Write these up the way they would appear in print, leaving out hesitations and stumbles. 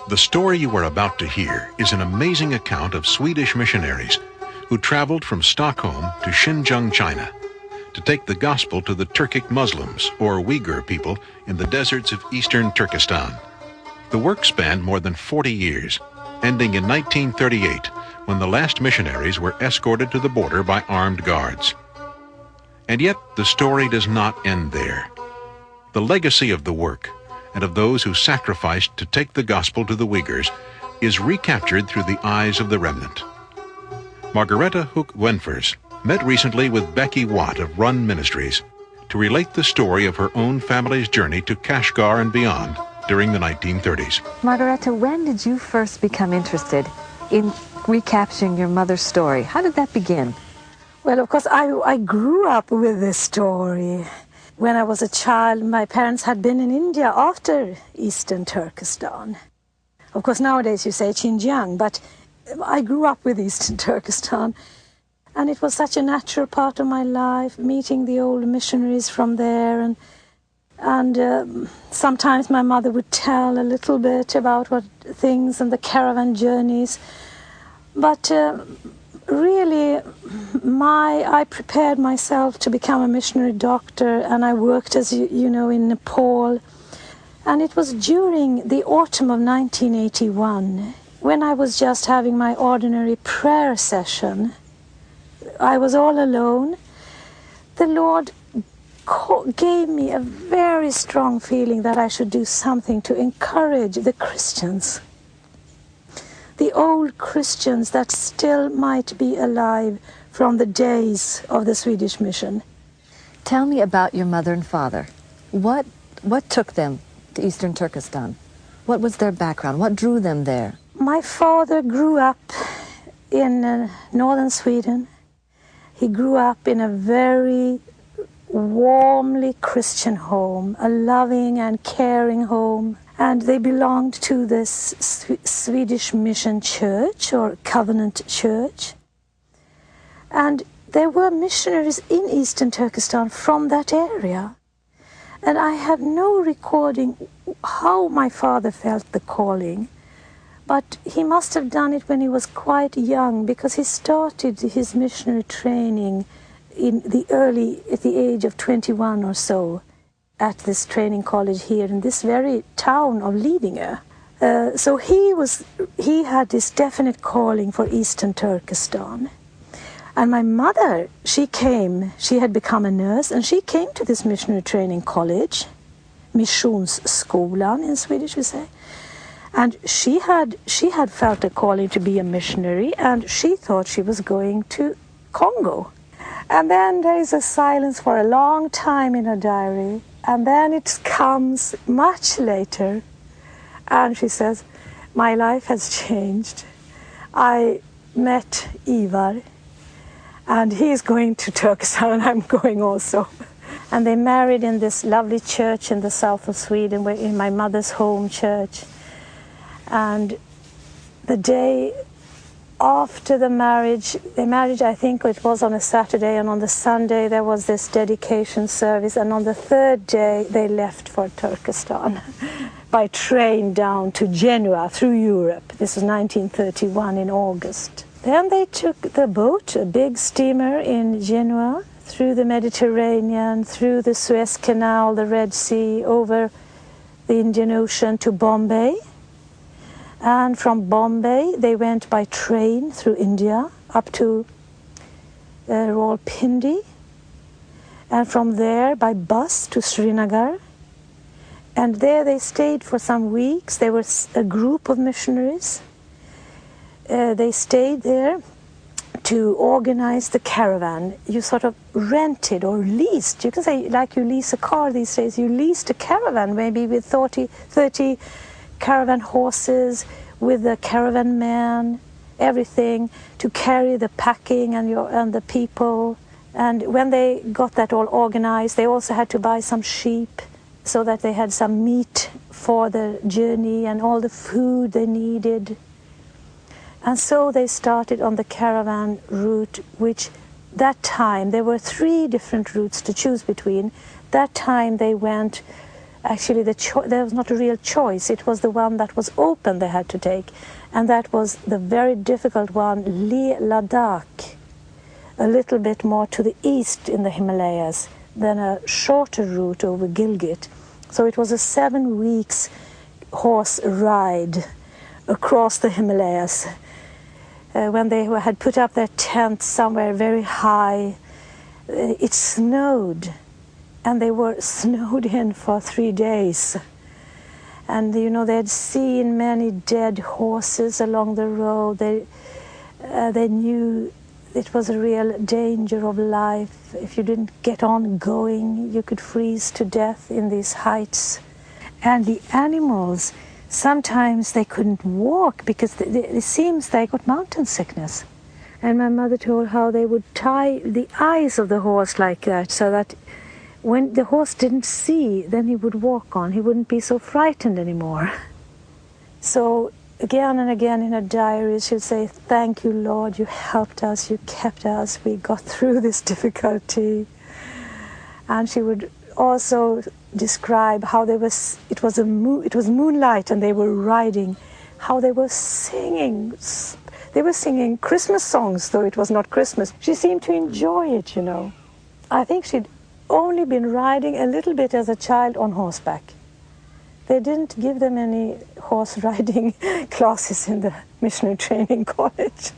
The story you are about to hear is an amazing account of Swedish missionaries who traveled from Stockholm to Xinjiang, China, to take the gospel to the Turkic Muslims, or Uyghur people, in the deserts of eastern Turkestan. The work spanned more than 40 years, ending in 1938, when the last missionaries were escorted to the border by armed guards. And yet, the story does not end there. The legacy of the work, and of those who sacrificed to take the gospel to the Uyghurs, is recaptured through the eyes of the remnant. Margareta Hook-Wenfers met recently with Becky Watt of Run Ministries to relate the story of her own family's journey to Kashgar and beyond during the 1930s. Margareta, when did you first become interested in recapturing your mother's story? How did that begin? Well, of course, I grew up with this story. When I was a child, my parents had been in India after Eastern Turkestan. Of course, nowadays you say Xinjiang, but I grew up with Eastern Turkestan. And it was such a natural part of my life, meeting the old missionaries from there. And sometimes my mother would tell a little bit about what things and the caravan journeys. But really, I prepared myself to become a missionary doctor, and I worked, as you know, in Nepal. And it was during the autumn of 1981, when I was just having my ordinary prayer session. I was all alone. The Lord gave me a very strong feeling that I should do something to encourage the Christians, the old Christians that still might be alive from the days of the Swedish mission. Tell me about your mother and father. What took them to Eastern Turkestan? What was their background? What drew them there? My father grew up in northern Sweden. He grew up in a very warmly Christian home, a loving and caring home. And they belonged to this Swedish mission church, or covenant church. And there were missionaries in Eastern Turkestan from that area. And I have no recording how my father felt the calling. But he must have done it when he was quite young, because he started his missionary training at the age of 21 or so, at this training college here in this very town of Liveu. So he had this definite calling for Eastern Turkestan. And my mother, she had become a nurse, and she came to this missionary training college, Missionsskolan in Swedish we say. And she had felt a calling to be a missionary, and she thought she was going to Congo. And then there is a silence for a long time in her diary. And then it comes much later, and she says, my life has changed. I met Ivar, and he's going to Turkestan, and I'm going also. And they married in this lovely church in the south of Sweden, in my mother's home church. And the day after the marriage, I think it was on a Saturday, and on the Sunday there was this dedication service, and on the third day they left for Turkestan by train down to Genoa through Europe. This was 1931 in August. Then they took the boat, a big steamer in Genoa, through the Mediterranean, through the Suez Canal, the Red Sea, over the Indian Ocean to Bombay. And from Bombay, they went by train through India up to Rawalpindi. And from there, by bus to Srinagar. And there they stayed for some weeks. There was a group of missionaries. They stayed there to organize the caravan. You sort of rented or leased. You can say, like you lease a car these days, you leased a caravan, maybe with 30 caravan horses, with the caravan man, everything, to carry the packing and the people. And when they got that all organized, they also had to buy some sheep so that they had some meat for the journey and all the food they needed. And so they started on the caravan route, which that time, there were 3 different routes to choose between. That time they went actually there was not a real choice. It was the one that was open they had to take, and that was the very difficult one, Ladakh, a little bit more to the east in the Himalayas, then a shorter route over Gilgit. So it was a 7 weeks horse ride across the Himalayas. When they had put up their tent somewhere very high, it snowed, and they were snowed in for 3 days. And you know, they had seen many dead horses along the road. They knew it was a real danger of life. If you didn't get on going, you could freeze to death in these heights. And the animals, sometimes they couldn't walk because it seems they got mountain sickness. And my mother told how they would tie the eyes of the horse like that, so that when the horse didn't see, then he would walk on. He wouldn't be so frightened anymore. So again and again in her diary, she'd say, "Thank you, Lord, you helped us, you kept us, we got through this difficulty." And she would also describe how it was moonlight and they were riding, how they were singing. They were singing Christmas songs, though it was not Christmas. She seemed to enjoy it, you know. I think she'd only been riding a little bit as a child on horseback. They didn't give them any horse riding classes in the missionary training college.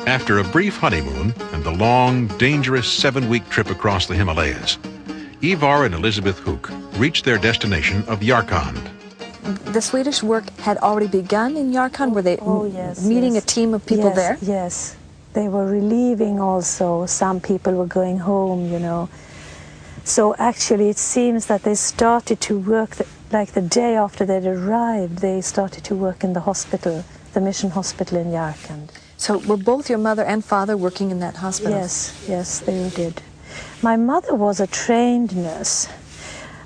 After a brief honeymoon and the long, dangerous 7-week trip across the Himalayas, Ivar and Elizabeth Hook reached their destination of Yarkand. The Swedish work had already begun in Yarkand? Were they meeting a team of people there? Yes. They were relieving also. Some people were going home, you know. So actually it seems that they started to work, like the day after they'd arrived, they started to work in the hospital, the mission hospital in Yarkand. So were both your mother and father working in that hospital? Yes, they did. My mother was a trained nurse.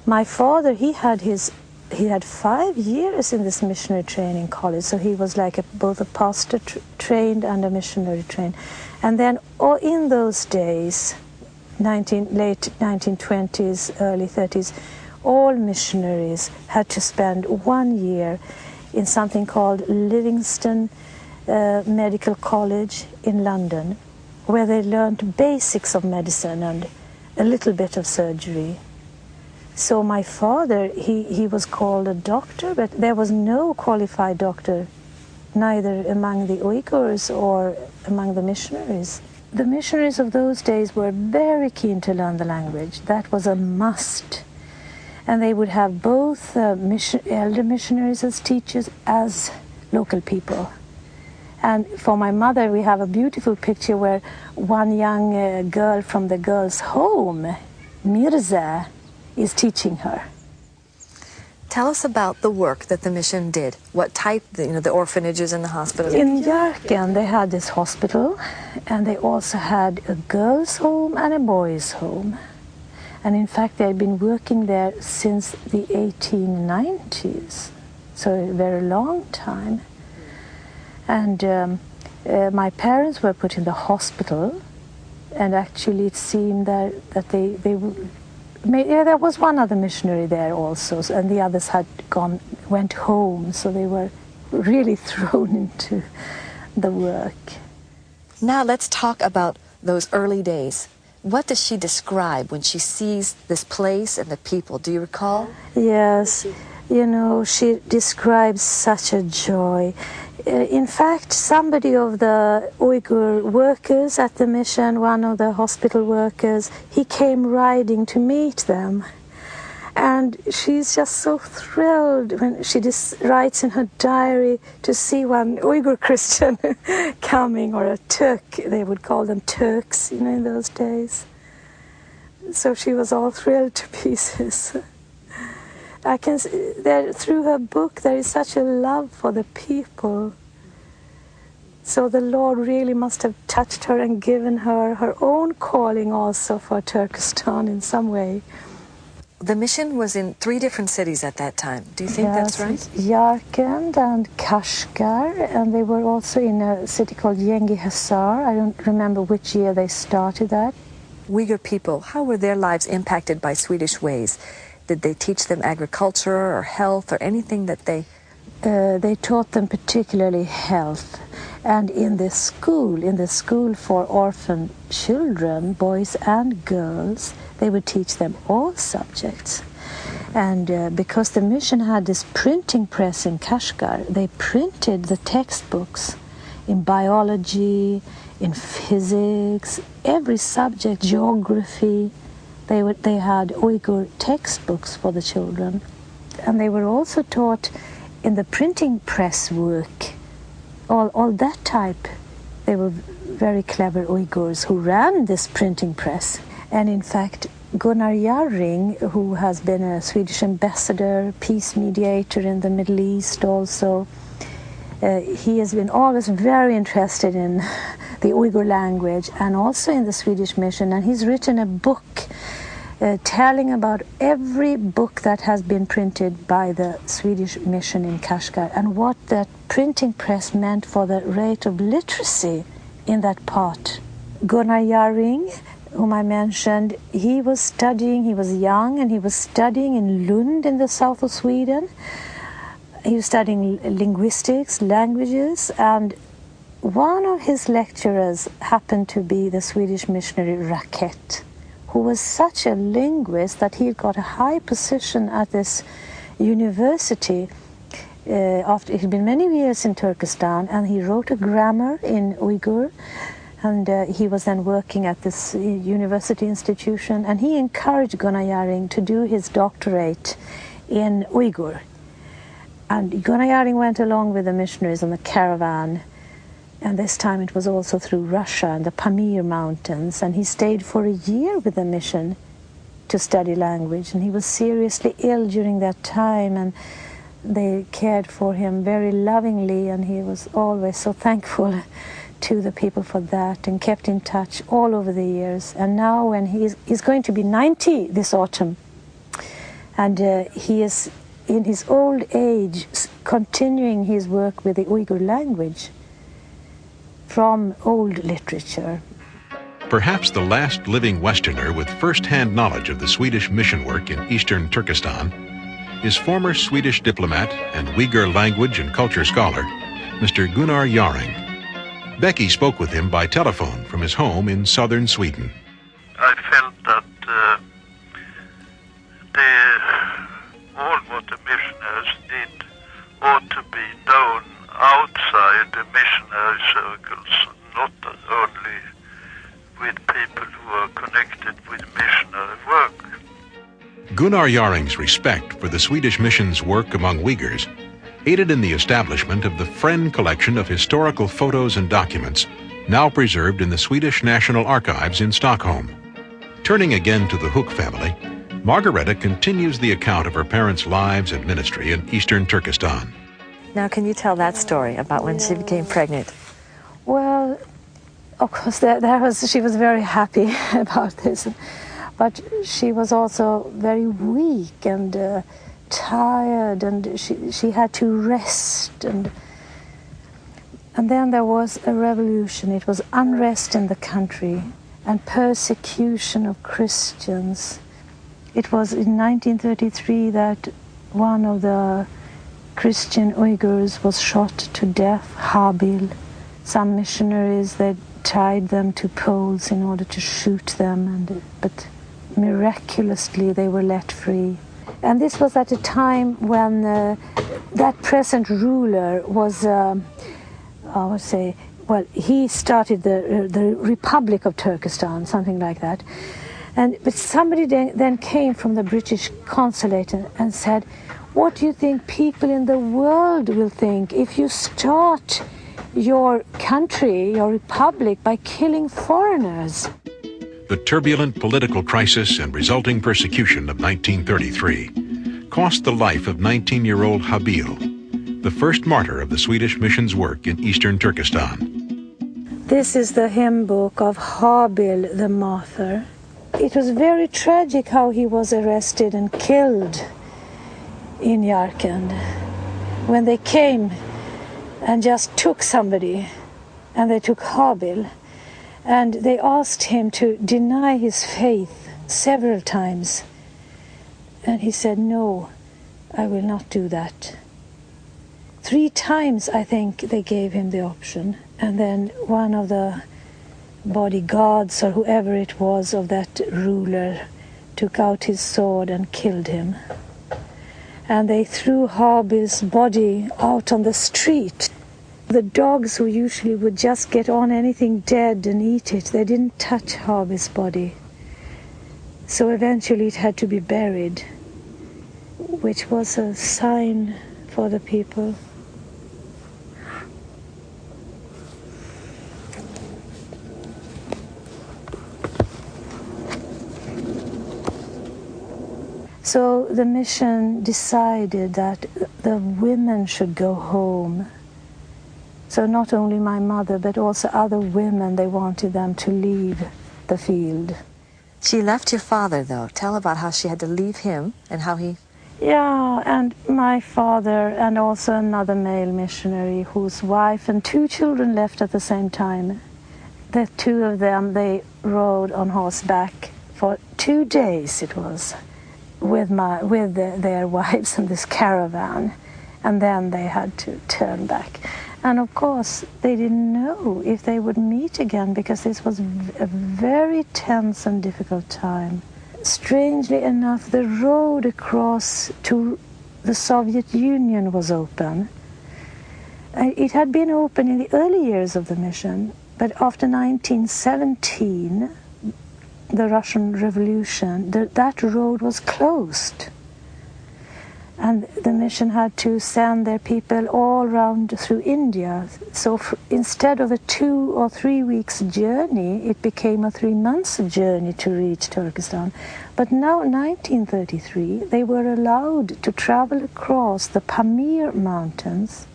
My father, he had 5 years in this missionary training college, so he was like both a pastor trained and a missionary trained. And then in those days, late 1920s, early 30s, all missionaries had to spend 1 year in something called Livingston Medical College in London, where they learned basics of medicine and a little bit of surgery. So my father, he was called a doctor, but there was no qualified doctor, neither among the Uyghurs or among the missionaries. The missionaries of those days were very keen to learn the language. That was a must. And they would have both elder missionaries as teachers as local people. And for my mother, we have a beautiful picture where one young girl from the girls' home, Mirza, is teaching her. Tell us about the work that the mission did. What type, the orphanages and the hospitals? In Yarkand, they had this hospital, and they also had a girls' home and a boys' home. And in fact, they had been working there since the 1890s, so a very long time. And my parents were put in the hospital, and actually it seemed that there was one other missionary there also, and the others went home, so they were really thrown into the work. Now let's talk about those early days. What does she describe when she sees this place and the people? Do you recall? Yes, she describes such a joy. In fact, somebody of the Uyghur workers at the mission, one of the hospital workers, he came riding to meet them. And she's just so thrilled when she writes in her diary to see one Uyghur Christian coming, or a Turk. They would call them Turks, in those days. So she was all thrilled to pieces. I can see through her book there is such a love for the people. So the Lord really must have touched her and given her her own calling also for Turkestan in some way. The mission was in 3 different cities at that time. Do you think that's right? Yarkand and Kashgar, and they were also in a city called Yengi Hisar. I don't remember which year they started that. Uyghur people, how were their lives impacted by Swedish ways? Did they teach them agriculture or health or anything that they... They taught them particularly health. And in the school for orphan children, boys and girls, they would teach them all subjects. And because the mission had this printing press in Kashgar, they printed the textbooks in biology, in physics, every subject, geography. They had Uyghur textbooks for the children. And they were also taught in the printing press work, all that type. They were very clever Uyghurs who ran this printing press. And in fact, Gunnar Jarring, who has been a Swedish ambassador, peace mediator in the Middle East also, he has been always very interested in the Uyghur language and also in the Swedish mission. And he's written a book telling about every book that has been printed by the Swedish mission in Kashgar and what that printing press meant for the rate of literacy in that part. Gunnar Jarring, whom I mentioned, he was young and he was studying in Lund in the south of Sweden. He was studying linguistics, languages, and one of his lecturers happened to be the Swedish missionary Raket, who was such a linguist that he got a high position at this university after he'd been many years in Turkestan, and he wrote a grammar in Uyghur, and he was then working at this university institution, and he encouraged Gunnar Jarring to do his doctorate in Uyghur. And Gunnar Jarring went along with the missionaries on the caravan, and this time it was also through Russia and the Pamir Mountains, and he stayed for a year with the mission to study language, and he was seriously ill during that time, and they cared for him very lovingly, and he was always so thankful to the people for that and kept in touch all over the years. And now when he's going to be 90 this autumn, and he is in his old age continuing his work with the Uyghur language from old literature. Perhaps the last living Westerner with first-hand knowledge of the Swedish mission work in eastern Turkestan is former Swedish diplomat and Uyghur language and culture scholar, Mr. Gunnar Jarring. Becky spoke with him by telephone from his home in southern Sweden. I felt that all what the missionaries did ought to be known outside the missionary circles, not only with people who are connected with missionary work. Gunnar Jarring's respect for the Swedish mission's work among Uyghurs aided in the establishment of the Friend collection of historical photos and documents now preserved in the Swedish National Archives in Stockholm. Turning again to the Hook family, Margareta continues the account of her parents' lives and ministry in eastern Turkestan. Now, can you tell that story about when she became pregnant? Well, of course, she was very happy about this, but she was also very weak and tired, and she had to rest, and then there was a revolution. It was unrest in the country and persecution of Christians. It was in 1933 that one of the Christian Uyghurs was shot to death, Habil. Some missionaries, they tied them to poles in order to shoot them, but miraculously they were let free. And this was at a time when that present ruler was, he started the Republic of Turkestan, something like that. But somebody then came from the British consulate and said, what do you think people in the world will think if you start your country, your republic, by killing foreigners? The turbulent political crisis and resulting persecution of 1933 cost the life of 19-year-old Habil, the first martyr of the Swedish mission's work in eastern Turkestan. This is the hymn book of Habil the martyr. It was very tragic how he was arrested and killed in Yarkand when they came and just took somebody, and they took Habil, and they asked him to deny his faith several times. And he said, "No, I will not do that." 3 times, I think, they gave him the option. And then one of the bodyguards, or whoever it was of that ruler, took out his sword and killed him. And they threw Habil's body out on the street. The dogs, who usually would just get on anything dead and eat it, they didn't touch Habil's body. So eventually it had to be buried, which was a sign for the people. So the mission decided that the women should go home. So not only my mother, but also other women, they wanted them to leave the field. She left your father, though. Tell about how she had to leave him and how he... Yeah, and my father and also another male missionary whose wife and 2 children left at the same time. The 2 of them, they rode on horseback for 2 days, it was, with their wives in this caravan. And then they had to turn back. And of course, they didn't know if they would meet again, because this was a very tense and difficult time. Strangely enough, the road across to the Soviet Union was open. It had been open in the early years of the mission, but after 1917, the Russian Revolution, that road was closed. And the mission had to send their people all around through India. So instead of a 2 or 3 weeks journey, it became a 3 months journey to reach Turkestan. But now, 1933, they were allowed to travel across the Pamir Mountains,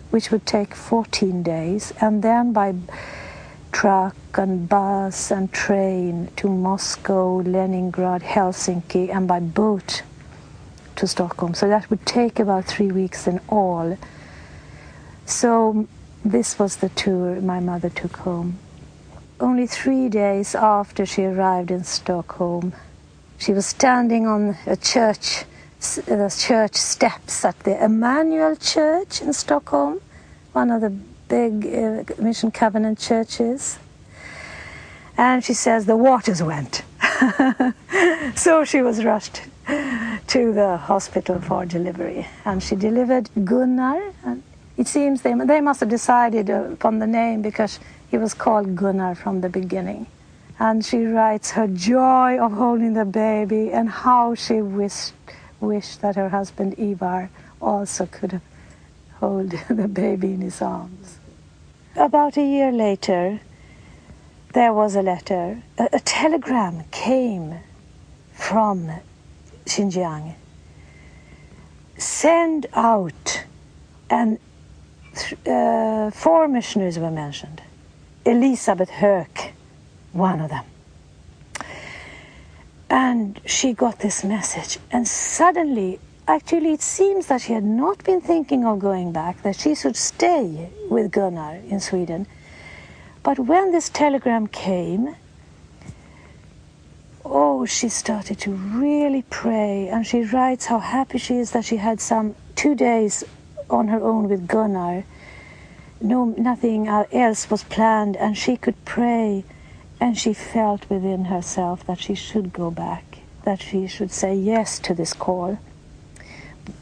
which would take 14 days, and then by truck and bus and train to Moscow, Leningrad, Helsinki, and by boat to Stockholm. So that would take about 3 weeks in all. So this was the tour my mother took home. Only 3 days after she arrived in Stockholm, she was standing on the church steps at the Emmanuel Church in Stockholm, one of the big Mission Covenant churches. And she says the waters went. So she was rushed to the hospital for delivery. And she delivered Gunnar. And it seems they must have decided upon the name because he was called Gunnar from the beginning. And she writes her joy of holding the baby and how she wished that her husband Ivar also could hold the baby in his arms. About a year later, there was a letter. A telegram came from Xinjiang. Send out, and 4 missionaries were mentioned. Elisabeth Höök, one of them. And she got this message, and suddenly, actually it seems that she had not been thinking of going back, that she should stay with Gunnar in Sweden. But when this telegram came, she started to really pray, and she writes how happy she is that she had some 2 days on her own with Gunnar. Nothing else was planned, and she could pray, and she felt within herself that she should go back, that she should say yes to this call.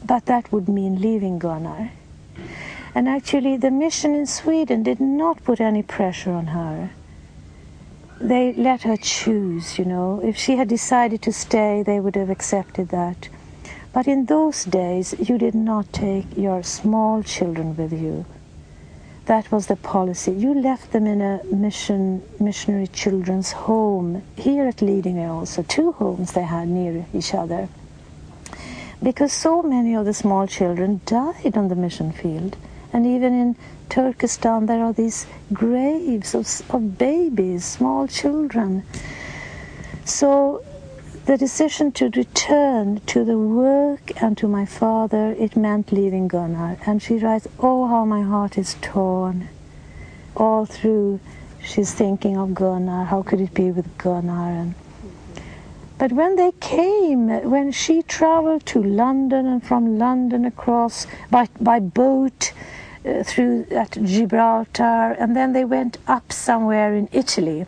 But that would mean leaving Gunnar. And actually the mission in Sweden did not put any pressure on her. They let her choose, If she had decided to stay, they would have accepted that. But in those days, you did not take your small children with you. That was the policy. You left them in a missionary children's home, here at Lidingö also, 2 homes they had near each other. Because so many of the small children died on the mission field. And even in Turkestan, there are these graves of babies, small children. So the decision to return to the work and to my father, it meant leaving Gunnar. And she writes, how my heart is torn. All through, she's thinking of Gunnar. How could it be with Gunnar? But when they came, when she traveled to London and from London across by boat through at Gibraltar, and then they went up somewhere in Italy,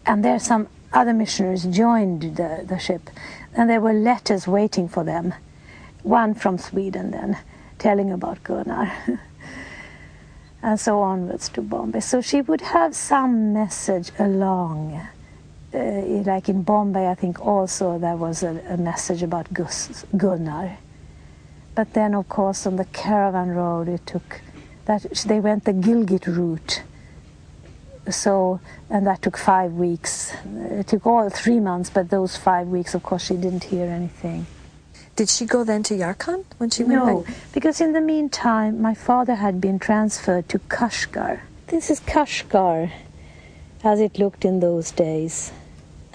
and there some other missionaries joined the ship, and there were letters waiting for them, one from Sweden then, telling about Gunnar, and so onwards to Bombay. So she would have some message along. Like in Bombay, I think also there was a message about Gunnar. But then, of course, on the caravan road, they went the Gilgit route. So, and that took 5 weeks. It took all 3 months, but those 5 weeks, of course, she didn't hear anything. Did she go then to Yarkand when she went No, back? because in the meantime, my father had been transferred to Kashgar. This is Kashgar, as it looked in those days.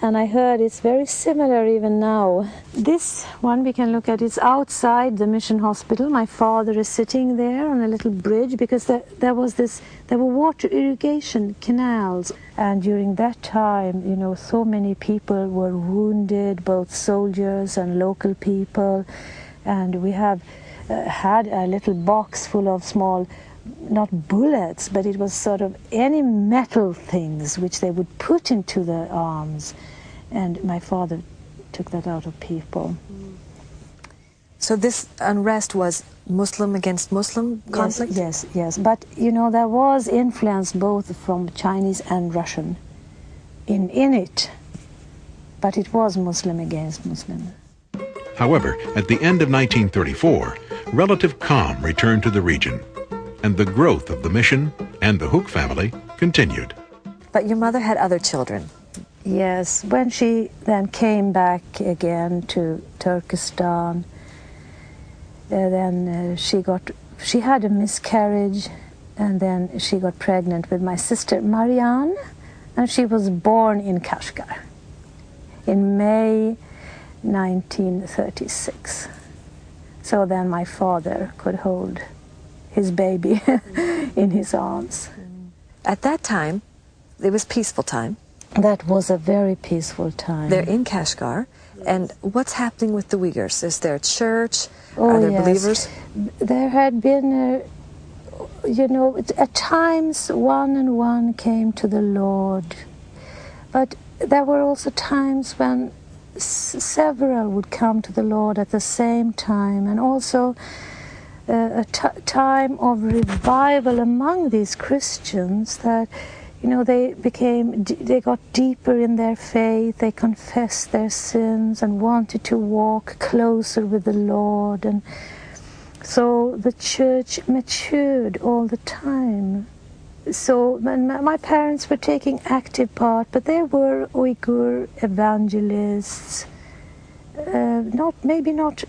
And I heard it's very similar even now. This one we can look at, it's outside the mission hospital. My father is sitting there on a little bridge because there were water irrigation canals. And during that time, you know, so many people were wounded, both soldiers and local people. And we have had a little box full of small, not bullets, but it was sort of any metal things which they would put into the arms. And my father took that out of people. So this unrest was Muslim against Muslim conflict? Yes. But, you know, there was influence both from Chinese and Russian in it. But it was Muslim against Muslim. However, at the end of 1934, relative calm returned to the region, and the growth of the mission and the Hook family continued. But your mother had other children. Yes, when she then came back again to Turkestan, then she had a miscarriage, and then she got pregnant with my sister Marianne, and she was born in Kashgar in May 1936. So then my father could hold his baby in his arms. At that time, it was peaceful time. That was a very peaceful time. They're in Kashgar. And what's happening with the Uyghurs? Is there a church? Oh, Are there yes. believers? There had been, you know, at times one and one came to the Lord. But there were also times when several would come to the Lord at the same time. And also a time of revival among these Christians that, you know, they got deeper in their faith, they confessed their sins and wanted to walk closer with the Lord. And so the church matured all the time. So my parents were taking active part, but there were Uyghur evangelists, maybe not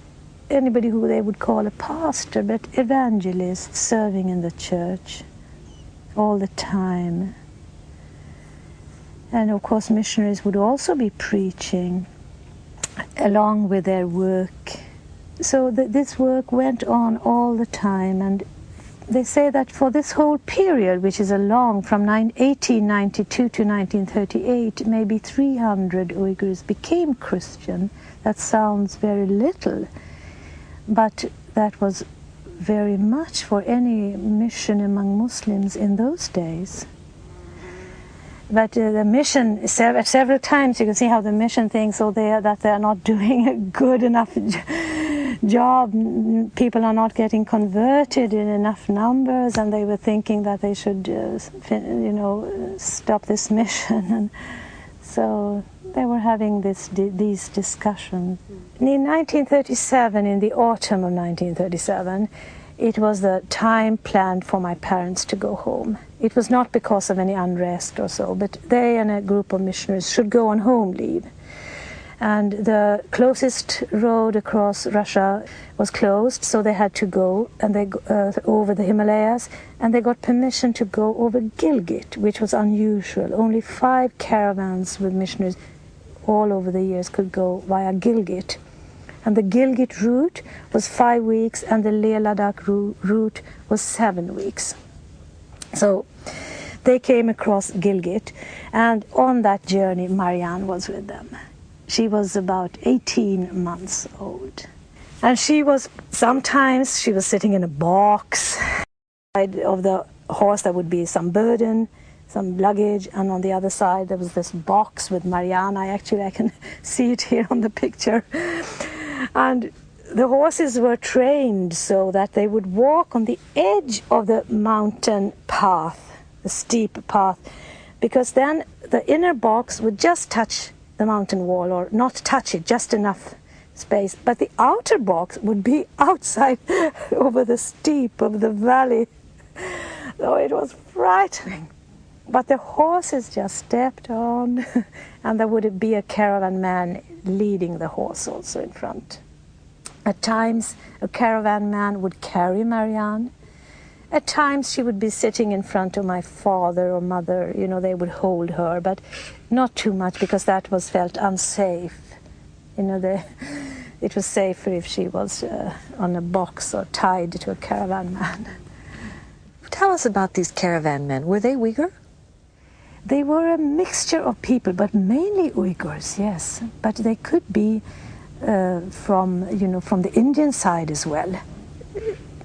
anybody who they would call a pastor, but evangelists serving in the church all the time. And of course missionaries would also be preaching along with their work. So this work went on all the time, and they say that for this whole period, which is a long, from 1892 to 1938, maybe 300 Uyghurs became Christian. That sounds very little, but that was very much for any mission among Muslims in those days. But the mission, several times you can see how the mission thinks that they are not doing a good enough job. People are not getting converted in enough numbers, and they were thinking that they should, stop this mission. And so they were having these discussions. In 1937, in the autumn of 1937, it was the time planned for my parents to go home. It was not because of any unrest or so, but they and a group of missionaries should go on home leave. And the closest road across Russia was closed, so they had to go over the Himalayas, and they got permission to go over Gilgit, which was unusual. Only 5 caravans with missionaries all over the years could go via Gilgit. And the Gilgit route was 5 weeks, and the Leh Ladakh route was 7 weeks. So they came across Gilgit, and on that journey Marianne was with them. She was about 18 months old. And sometimes she was sitting in a box. Of the horse there would be some burden, some luggage, and on the other side there was this box with Marianne. I can see it here on the picture. And the horses were trained so that they would walk on the edge of the mountain path, the steep path, because then the inner box would just touch the mountain wall, or not touch it, just enough space. But the outer box would be outside over the steep of the valley. So it was frightening. But the horses just stepped on, and there would be a caravan man leading the horse also in front. At times, a caravan man would carry Marianne. At times, she would be sitting in front of my father or mother. You know, they would hold her, but not too much, because that was felt unsafe. You know, it was safer if she was on a box or tied to a caravan man. Tell us about these caravan men. Were they Uyghur? They were a mixture of people, but mainly Uyghurs, yes. But they could be from the Indian side as well,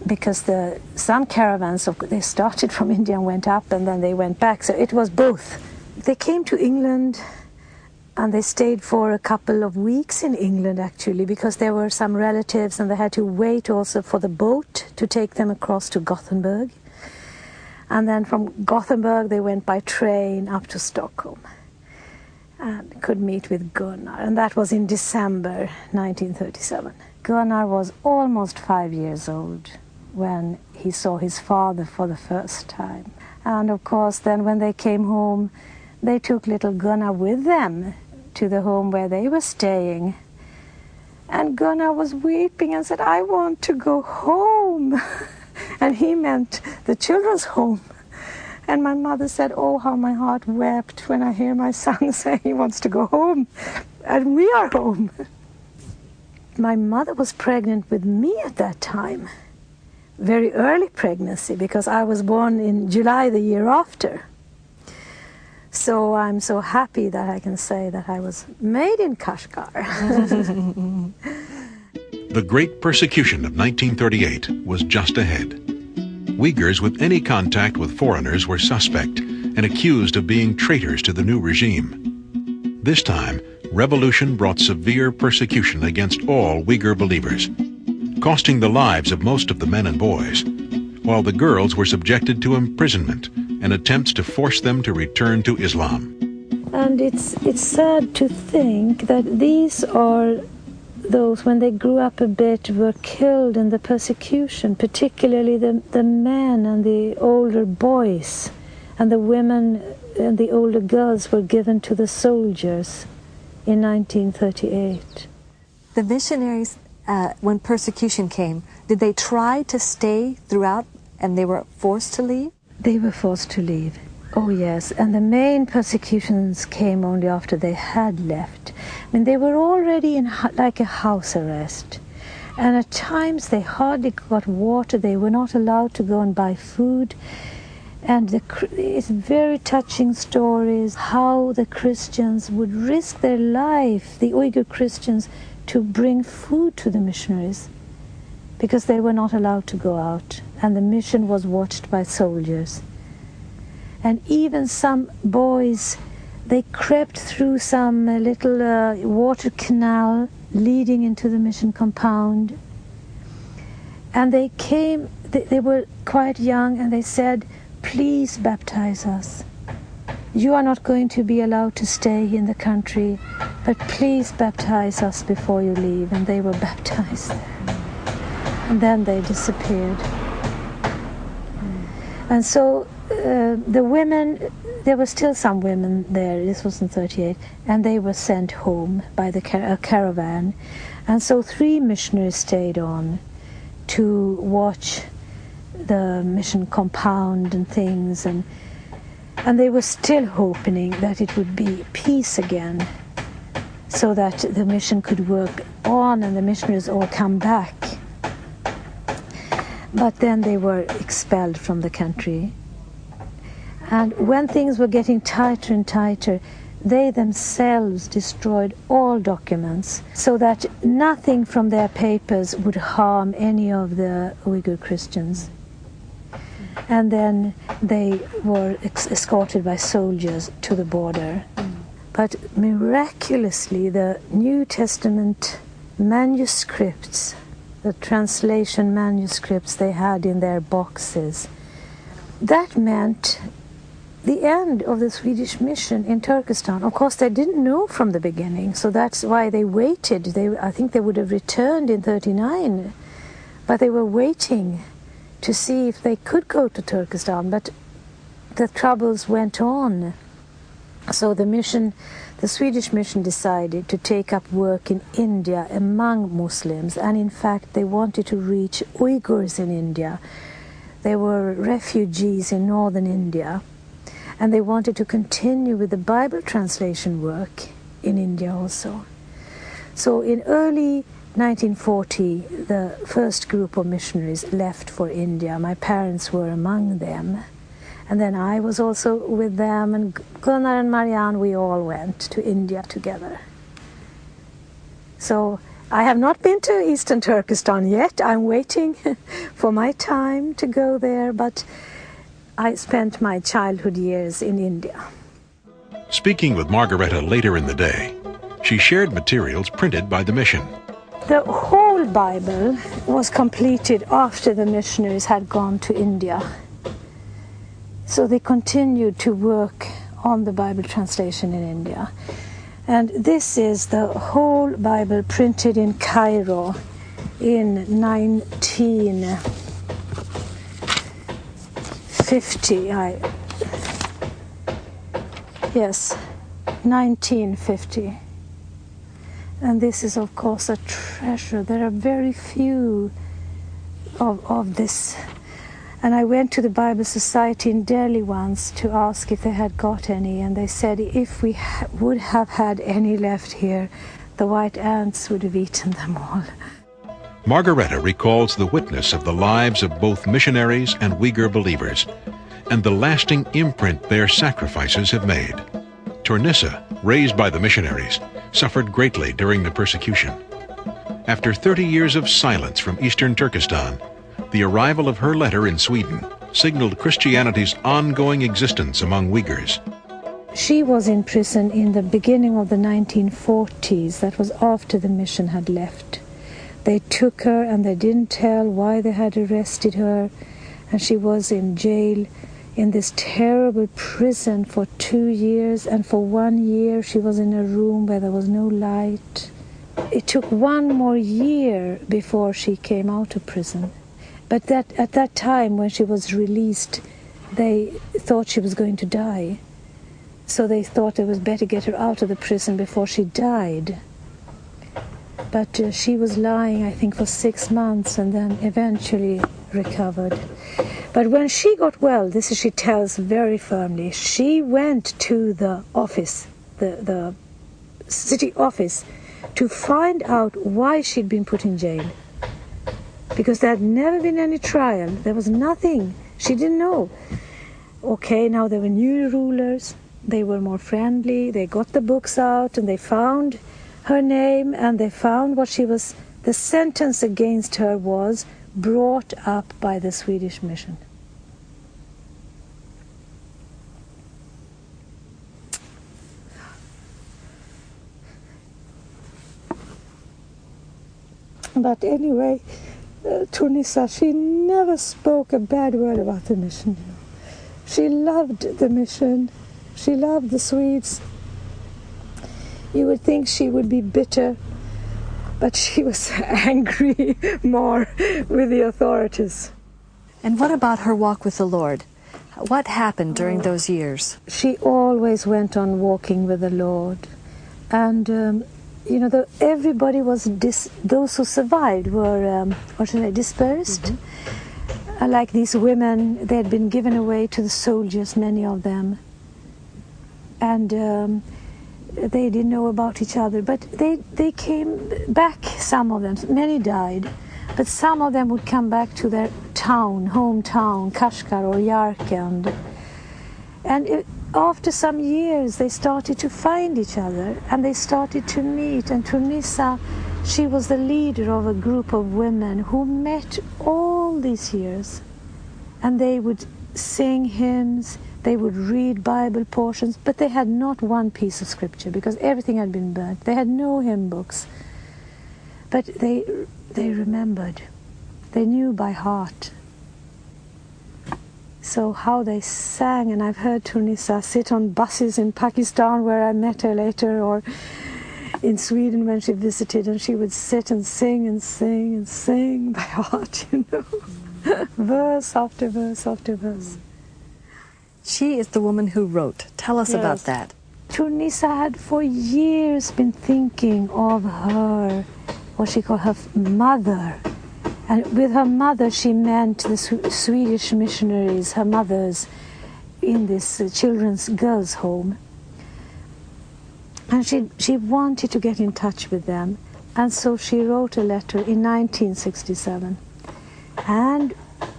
because some caravans, they started from India and went up, and then they went back. So it was both. They came to England, and they stayed for a couple of weeks in England, actually, because there were some relatives, and they had to wait also for the boat to take them across to Gothenburg. And then from Gothenburg, they went by train up to Stockholm and could meet with Gunnar. And that was in December 1937. Gunnar was almost 5 years old when he saw his father for the first time. And of course, then when they came home, they took little Gunnar with them to the home where they were staying. And Gunnar was weeping and said, "I want to go home." And he meant the children's home. And my mother said, "Oh, how my heart wept when I hear my son say he wants to go home. And we are home." My mother was pregnant with me at that time. Very early pregnancy, because I was born in July the year after. So I'm so happy that I can say that I was made in Kashgar. The Great Persecution of 1938 was just ahead. Uyghurs with any contact with foreigners were suspect and accused of being traitors to the new regime. This time, revolution brought severe persecution against all Uyghur believers, costing the lives of most of the men and boys, while the girls were subjected to imprisonment and attempts to force them to return to Islam. And it's sad to think that these are those, when they grew up a bit, were killed in the persecution, particularly the men and the older boys, and the women and the older girls were given to the soldiers in 1938. The missionaries, when persecution came, did they try to stay throughout and they were forced to leave? They were forced to leave. Oh yes, and the main persecutions came only after they had left. I mean, they were already in like a house arrest. And at times they hardly got water. They were not allowed to go and buy food. And it's very touching stories how the Christians would risk their life, the Uyghur Christians, to bring food to the missionaries, because they were not allowed to go out. And the mission was watched by soldiers. And even some boys, they crept through some little water canal leading into the mission compound. And they came, they were quite young, and they said, "Please baptize us. You are not going to be allowed to stay in the country, but please baptize us before you leave." And they were baptized. And then they disappeared. And so the women, there were still some women there, this was in 38, and they were sent home by a caravan. And so 3 missionaries stayed on to watch the mission compound and things, and they were still hoping that it would be peace again, so that the mission could work on and the missionaries all come back. But then they were expelled from the country. And when things were getting tighter and tighter, they themselves destroyed all documents so that nothing from their papers would harm any of the Uyghur Christians. And then they were escorted by soldiers to the border. But miraculously, the New Testament manuscripts, the translation manuscripts they had in their boxes, that meant the end of the Swedish mission in Turkestan. Of course, they didn't know from the beginning, so that's why they waited. I think they would have returned in 1939, but they were waiting to see if they could go to Turkestan, but the troubles went on. So the Swedish mission decided to take up work in India among Muslims, and in fact they wanted to reach Uyghurs in India. They were refugees in northern India, and they wanted to continue with the Bible translation work in India also. So in early 1940, the first group of missionaries left for India. My parents were among them. And then I was also with them, and Gunnar and Marianne, we all went to India together. So I have not been to Eastern Turkestan yet. I'm waiting for my time to go there, but I spent my childhood years in India. Speaking with Margareta later in the day, she shared materials printed by the mission. The whole Bible was completed after the missionaries had gone to India. So they continued to work on the Bible translation in India. And this is the whole Bible printed in Cairo in 1950. And this is, of course, a treasure. There are very few of this. And I went to the Bible Society in Delhi once to ask if they had got any, and they said if we would have had any left here, the white ants would have eaten them all. Margareta recalls the witness of the lives of both missionaries and Uyghur believers, and the lasting imprint their sacrifices have made. Tornissa, raised by the missionaries, suffered greatly during the persecution. After 30 years of silence from Eastern Turkestan, the arrival of her letter in Sweden signaled Christianity's ongoing existence among Uyghurs. She was in prison in the beginning of the 1940s. That was after the mission had left. They took her and they didn't tell why they had arrested her, and she was in jail in this terrible prison for 2 years, and for 1 year she was in a room where there was no light. It took 1 more year before she came out of prison. But at that time, when she was released, they thought she was going to die. So they thought it was better get her out of the prison before she died. But she was lying, I think, for 6 months and then eventually recovered. But when she got well, this is, she tells very firmly, she went to the office, the city office, to find out why she'd been put in jail. Because there had never been any trial. There was nothing. She didn't know. Okay, now there were new rulers. They were more friendly. They got the books out and they found her name and they found what she was. The sentence against her was brought up by the Swedish mission. But anyway, Tornissa, she never spoke a bad word about the mission. She loved the mission. She loved the Swedes. You would think she would be bitter, but she was angry more with the authorities. And what about her walk with the Lord? What happened during those years? She always went on walking with the Lord. And everybody was, those who survived were, dispersed. Mm-hmm. Like these women, they had been given away to the soldiers, many of them. And they didn't know about each other. But they came back, some of them. Many died. But some of them would come back to their town, hometown, Kashgar or Yarkand. And after some years, they started to find each other and they started to meet. And Tunisa, she was the leader of a group of women who met all these years. And they would sing hymns, they would read Bible portions, but they had not one piece of scripture because everything had been burnt. They had no hymn books. But they remembered. They knew by heart. So how they sang, and I've heard Tunisa sit on buses in Pakistan where I met her later, or in Sweden when she visited, and she would sit and sing and sing and sing by heart, you know, verse after verse after verse. She is the woman who wrote. Tell us about that. Tunisa had for years been thinking of her, what she called her mother. And with her mother, she meant the Swedish missionaries, her mothers, in this children's girls' home. And she wanted to get in touch with them. And so she wrote a letter in 1967. And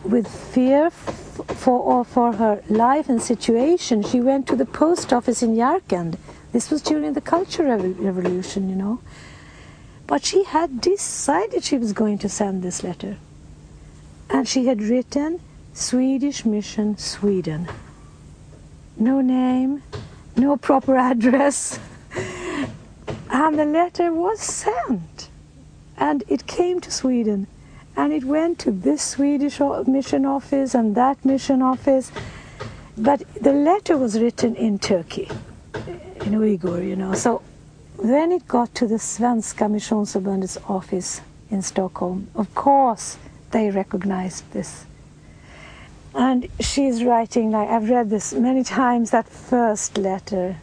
with fear for her life and situation, she went to the post office in Yarkand. This was during the Cultural Revolution, you know. But she had decided she was going to send this letter. And she had written, Swedish Mission, Sweden. No name, no proper address. And the letter was sent. And it came to Sweden. And it went to this Swedish mission office and that mission office. But the letter was written in Turkey, in Uyghur, you know. So when it got to the Svenska Missionsförbundets office in Stockholm, of course they recognized this. And she's writing, like, I've read this many times, that first letter.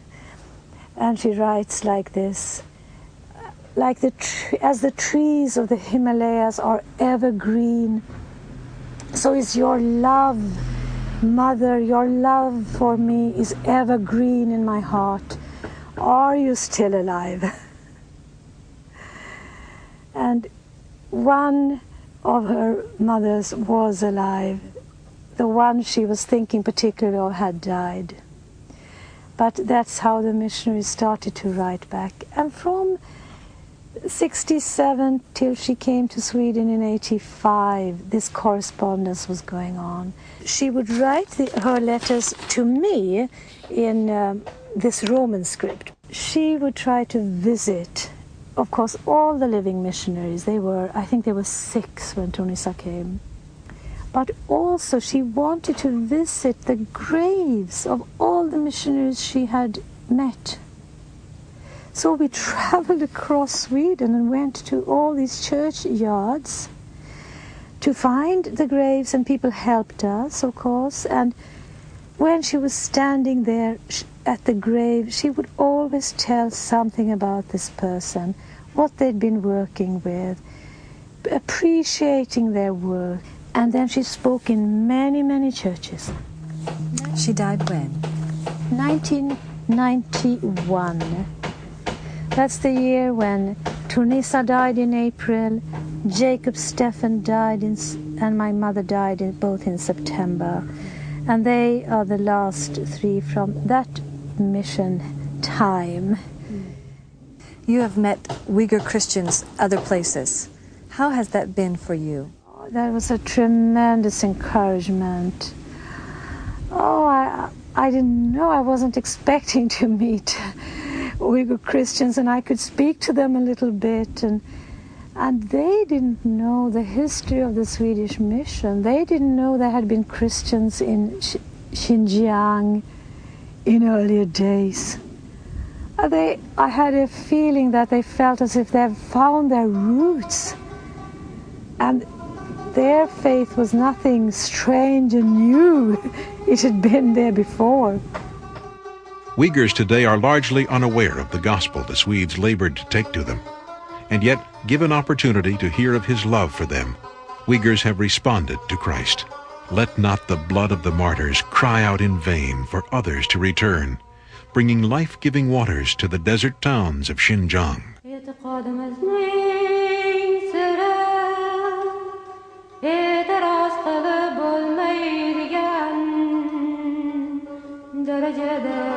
And she writes like this: like as the trees of the Himalayas are evergreen, so is your love, Mother, your love for me is evergreen in my heart. Are you still alive? And one of her mothers was alive. The one she was thinking particularly of had died. But that's how the missionaries started to write back. And from 67 till she came to Sweden in 85, this correspondence was going on. She would write her letters to me in this Roman script. She would try to visit, of course, all the living missionaries. I think there were 6 when Tunisa came. But also she wanted to visit the graves of all the missionaries she had met. So we traveled across Sweden and went to all these churchyards to find the graves, and people helped us, of course. And when she was standing there at the grave, she would always tell something about this person, what they'd been working with, appreciating their work. And then she spoke in many, many churches. She died when? 1991. That's the year when Tunisa died in April, Jacob Stephan died, and my mother died both in September. And they are the last 3 from that mission time. You have met Uyghur Christians other places. How has that been for you? That was a tremendous encouragement. I didn't know. I wasn't expecting to meet Uyghur Christians, and I could speak to them a little bit. And they didn't know the history of the Swedish mission. They didn't know there had been Christians in Xinjiang in earlier days. I had a feeling that they felt as if they had found their roots. And their faith was nothing strange and new. It had been there before. Uyghurs today are largely unaware of the gospel the Swedes labored to take to them. And yet, given opportunity to hear of his love for them, Uyghurs have responded to Christ. Let not the blood of the martyrs cry out in vain for others to return, bringing life-giving waters to the desert towns of Xinjiang. Derecede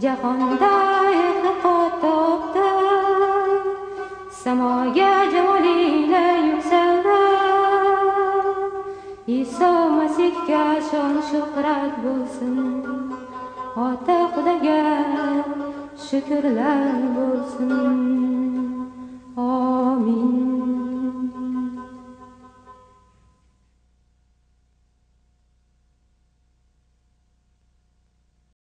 Jahonda haqiqat topdi, samoga jamoliyle yuksaldi. İsa Masihga shon shuhrat bo'lsin, Ota Xudoga shukrlar bo'lsin. Amin.